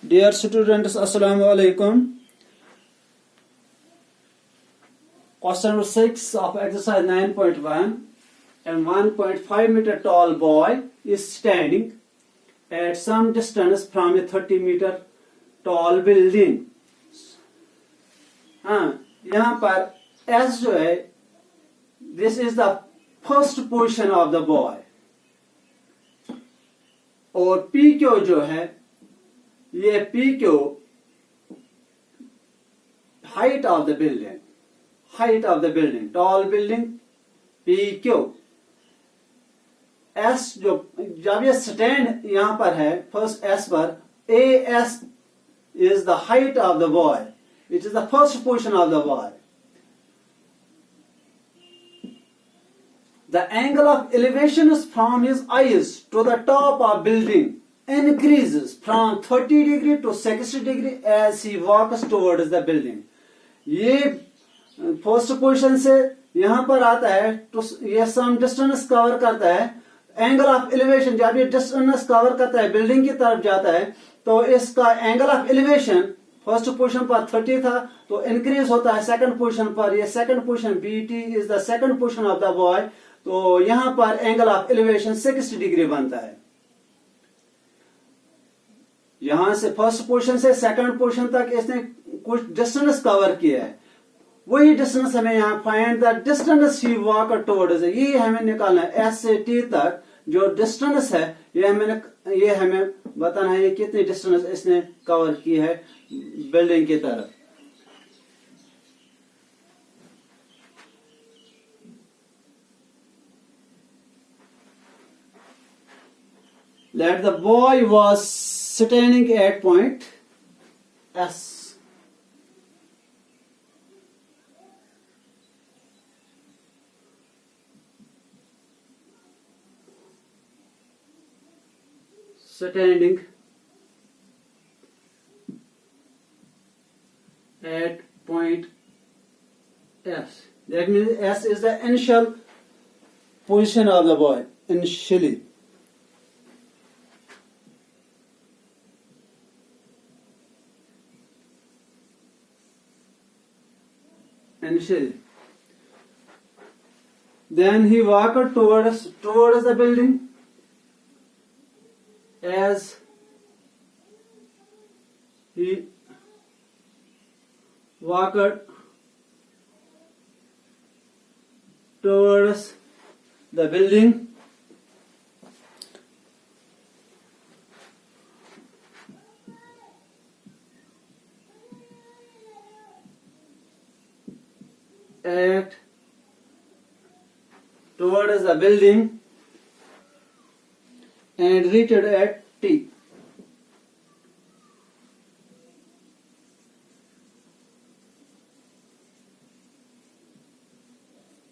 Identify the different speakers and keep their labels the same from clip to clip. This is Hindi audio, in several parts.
Speaker 1: Dear students, Assalamu alaikum. Question number 6 of exercise 9.1. A 1.5 meter tall boy is standing at some distance from a 30 meter tall building. यहाँ पर S जो है, this is the first position of the boy. और PQ जो है, ये PQ height of the building, tall building, PQ. S जो जब ये stand यहाँ पर है, first S पर, AS is the height of the boy, which is the first position of the boy. The angle of elevation from his eyes to the top of building increases from 30 degree to 60 degree as he walks towards the building. ये फर्स्ट पोजीशन से यहाँ पर आता है तो ये सम डिस्टेंस कवर करता है. एंगल ऑफ एलिवेशन जब ये डिस्टेंस कवर करता है बिल्डिंग की तरफ जाता है तो इसका angle of elevation first position पर 30 था तो इंक्रीज होता है सेकंड पोजीशन पर. ये second position BT is the second position of the boy. तो यहाँ पर एंगल ऑफ एलिवेशन 60 डिग्री बनता है. यहां से फर्स्ट पोजीशन से सेकंड पोजीशन तक इसने कुछ डिस्टेंस कवर किया है. वही डिस्टेंस हमें यहाँ find the distance he walk towards, ये हमें निकालना है. S से T तक जो डिस्टेंस है ये हमें बताना है ये कितनी डिस्टेंस इसने कवर की है बिल्डिंग की तरफ. Let the boy was standing at point S. Standing at point S. That means S is the initial position of the boy. Initially. Then he walked towards the building. As he walked towards the building, towards the building and reached at T.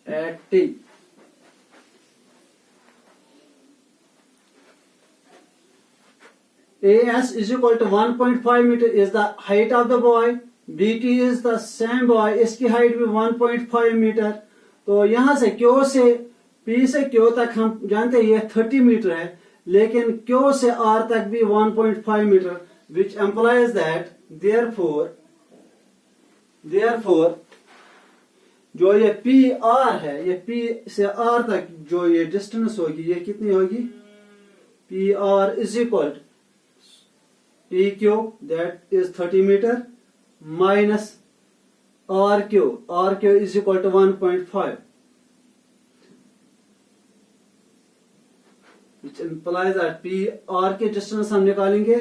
Speaker 1: At T. AS is equal to 1.5 meter is the height of the boy. BT is the same boy. इसकी हाइट भी 1.5 मीटर. तो यहाँ से Q से P से Q तक हम जानते हैं ये 30 मीटर है, लेकिन Q से R तक भी 1.5 metre, which implies that therefore जो ये PR है, ये P से R तक जो ये डिस्टेंस होगी ये कितनी होगी? PR is equal to PQ, that is 30 meter, minus RQ is equal to 1.5, which implies that PR के डिस्टेंस हम निकालेंगे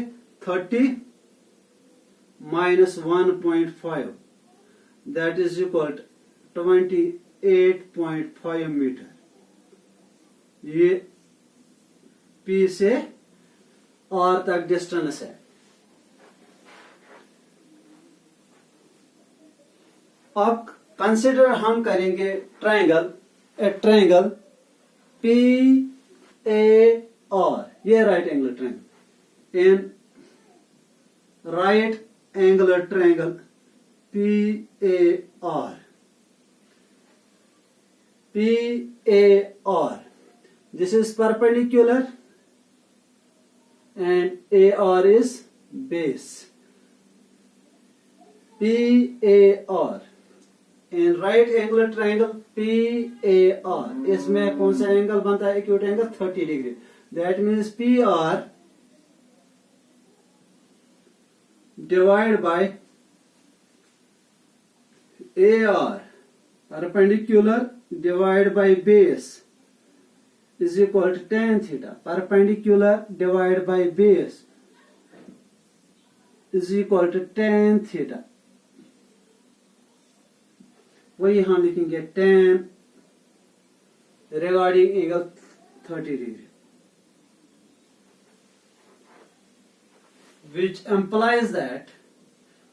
Speaker 1: 30 minus 1.5, that is equal to 28.5 metre. ये P से R तक डिस्टेंस है. अब कंसिडर हम करेंगे ट्रायंगल PAR, ये right angle triangle. In right angular triangle PAR. PAR. This is perpendicular and AR is base. PAR. In right angular triangle PAR, इसमें कौन सा एंगल बनता है? Acute angle 30 degree. That means PR divided by AR, perpendicular divided by base, is equal to tan theta. Perpendicular divided by base is equal to tan theta. वही हम लिखेंगे tan regarding angle 30 degree, which implies that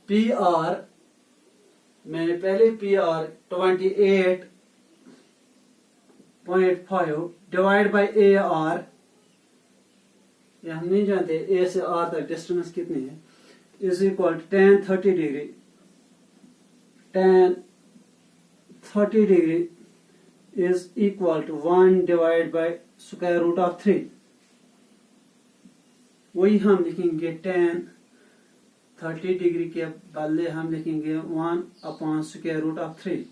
Speaker 1: PR, मैंने पहले PR 28.5 डिवाइड बाई AR, ये हम नहीं जानते A से R तक डिस्टेंस कितनी है, is equal to tan 30 degree. tan 30 degree is equal to 1 divided by square root of 3. वही हम लिखेंगे tan 30 डिग्री के बदले हम लिखेंगे 1 upon square root of 3.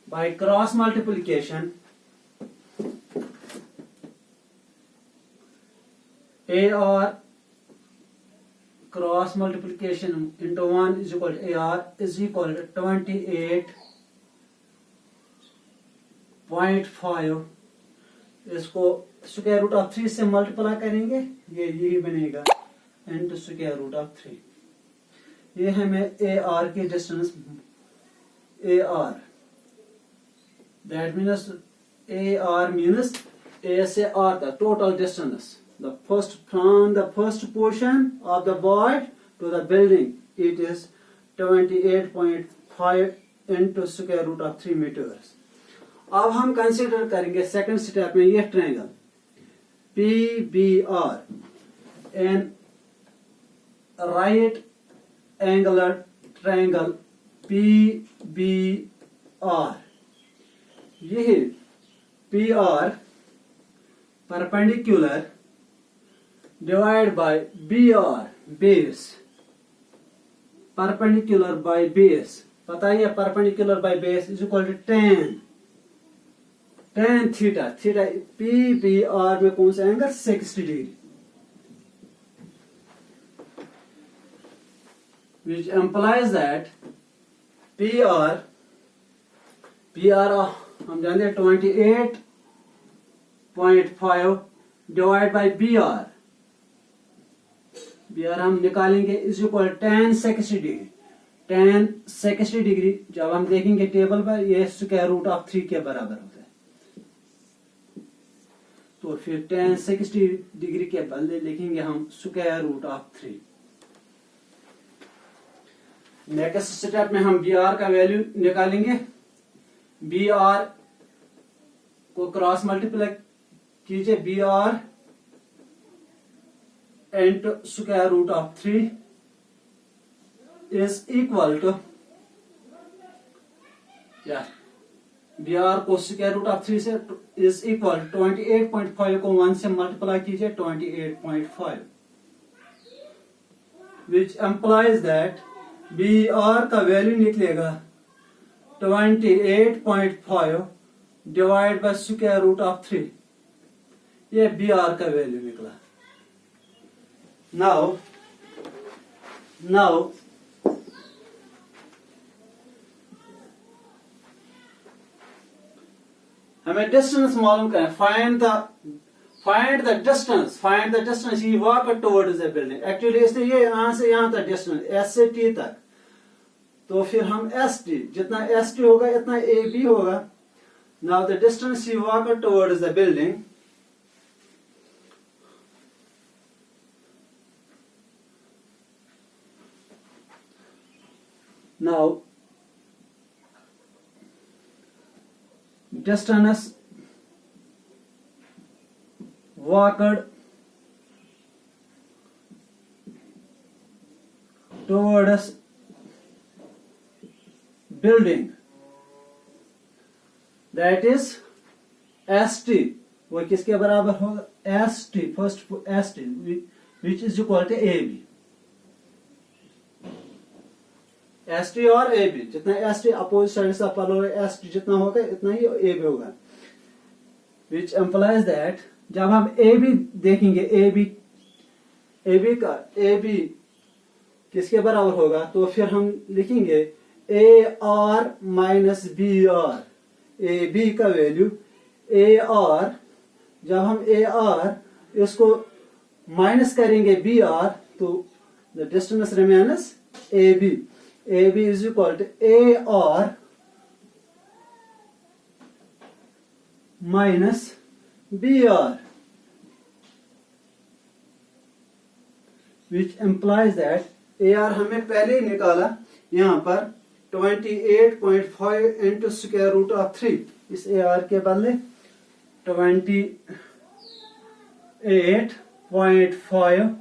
Speaker 1: By cross multiplication, AR cross multiplication into 1 is equal to AR is equal to 28.5. इसको स्क्वायर रूट ऑफ 3 से मल्टीप्लाई करेंगे, ये यही बनेगा इनटू स्क्वायर रूट ऑफ 3. ये हमें AR की distance AR, that means AR means A से R the total distance. The first from the first portion of the void to the building, it is 28.5 into square root of 3 meters. अब हम कंसीडर करेंगे सेकंड स्टेप में ये triangle PBR, an right angular triangle PBR. यह PR perpendicular divided by BR base, perpendicular by base, पता ही है perpendicular by base is equal to tan theta. theta PBR में कौन सा angle? 60 degree, which implies that PR हम जानते हैं 28.5 डिवाइड बाई BR हम निकालेंगे is equal tan 60 degree. tan 60 degree जब हम देखेंगे टेबल पर, ये स्क्वायर रूट ऑफ 3 के बराबर होता है. तो फिर tan 60 डिग्री के बदले लिखेंगे हम square root of 3. Next step में हम BR का वैल्यू निकालेंगे. BR को क्रॉस मल्टीप्लाई कीजिए, BR into square root of 3 is equal to, BR को स्क्वायर रूट ऑफ 3 से is equal to 28.5 को 1 से मल्टीप्लाई कीजिए 28.5, which implies that BR का वैल्यू निकलेगा 28.5 divide by square root of 3. ये BR का वैल्यू निकला. Now हमें डिस्टेंस मालूम करें. Find the distance he walk towards the building. Actually इसने ये यहां से यहां तक डिस्टेंस S से T तक, तो फिर हम ST, जितना ST होगा इतना AB होगा. Now the distance he walk towards the building, now distance walked towards building, that is ST. वो किसके बराबर होगा? ST, first ST, which is equal to AB. ST और AB, जितना ST अपोजिट साइड से अपोलर ST जितना होगा इतना ही AB होगा, which implies that जब हम AB देखेंगे, AB किसके बराबर होगा, तो फिर हम लिखेंगे AR माइनस BR, AB का वैल्यू AR, जब हम AR इसको माइनस करेंगे BR तो the distance remains AB. AB is equal to AR minus BR, which implies that AR हमें पहले ही निकाला यहाँ पर 28.5 into square root of 3, इस AR के बदले 28.5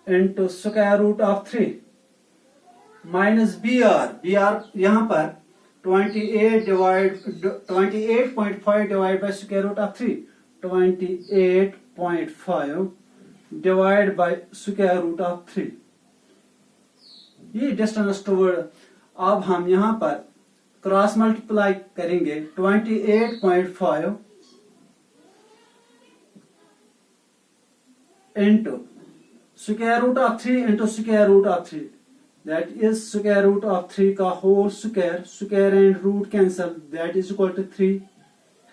Speaker 1: into square root of 3 minus BR यहाँ पर 28.5 divide by square root of 3, 28.5 divide by square root of 3, ये डिस्टेंस टुवर्ड। अब हम यहाँ पर क्रॉस मल्टीप्लाई करेंगे 28.5 into square root of 3 into square root of 3, that is square root of 3 का whole square and root cancel, that is equal to 3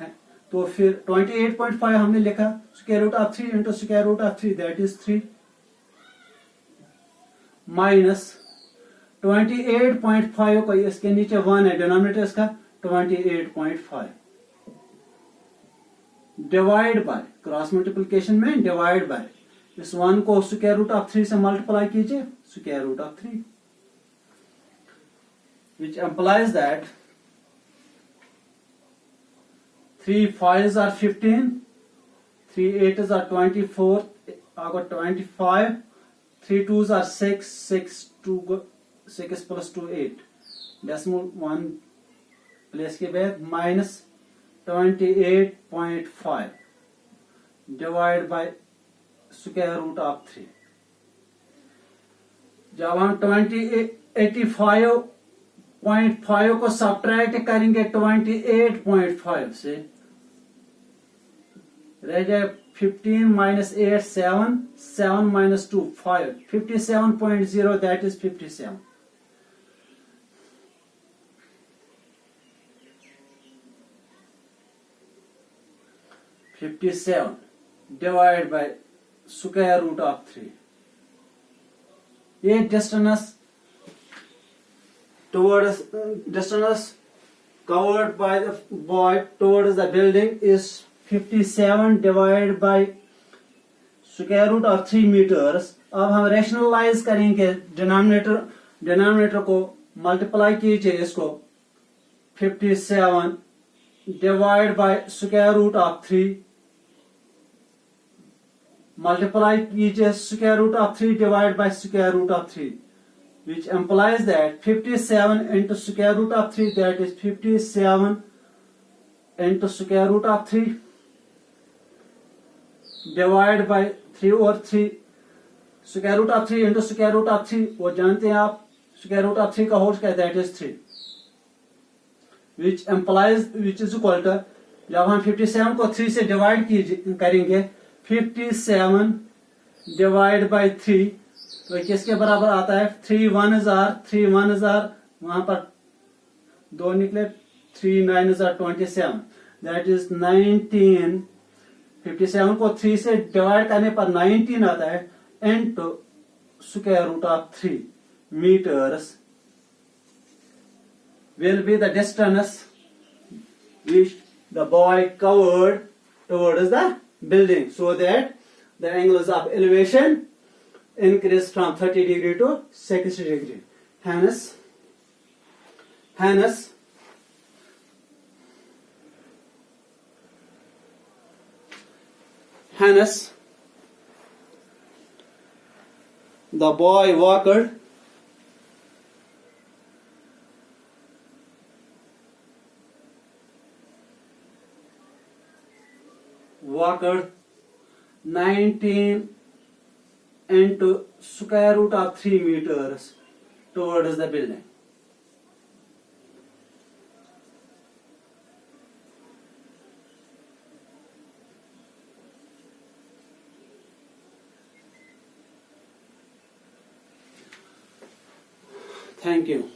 Speaker 1: है। तो फिर 28.5 हमने लिखा, square root of 3 into square root of 3, that is 3, minus 28.5 को इसके नीचे 1 है, डिनोमिनेटर इसका 28.5 डिवाइड बाय, क्रॉस मल्टीप्लिकेशन में डिवाइड बाय, इस 1 को स्क्वायर रूट ऑफ 3 से मल्टीप्लाई कीजिए, square root of 3, which implies that 3 5s are 15, 3 8s are 24, I got 25, 3 2s are 6, 6 plus 2 8, decimal 1 place के बाद minus 28.5 divided by square root of 3। जब हम 85.5 को सब्ट्रैक्ट करेंगे 28.5 से, रह जाए 15 minus 8 7, 7 minus 2 5, 57.0, that is 57। Divide by square root of 3, ये distance covered by the boy towards the building is 57 divided by square root of 3 meters। अब हम रैशनलाइज करेंगे, डिनोमिनेटर को मल्टीप्लाई कीजिए, इसको 57 divide by square root of 3, multiply कीजिए square root of 3 divide by square root of 3, which implies that 57 into square root of 3, that is 57 into square root of 3 divided by 3 over 3, square root of 3 into square root of 3 वो जानते हैं आप, square root of 3 का whole square, that is 3, which is equal to, जब हम 57 को 3 से डिवाइड करेंगे, 57 डिवाइड बाय 3 तो किसके बराबर आता है, 3 1s are, वहां पर 2 निकले, 3 9s are 27, that is 19। 57 को 3 से डिवाइड करने पर 19 आता है, into square root of 3 meters will be the distance which the boy covered towards the building, so that the angles of elevation increase from 30 degree to 60 degree. Hence the boy walked 19 into square root of 3 meters towards the building. Thank you.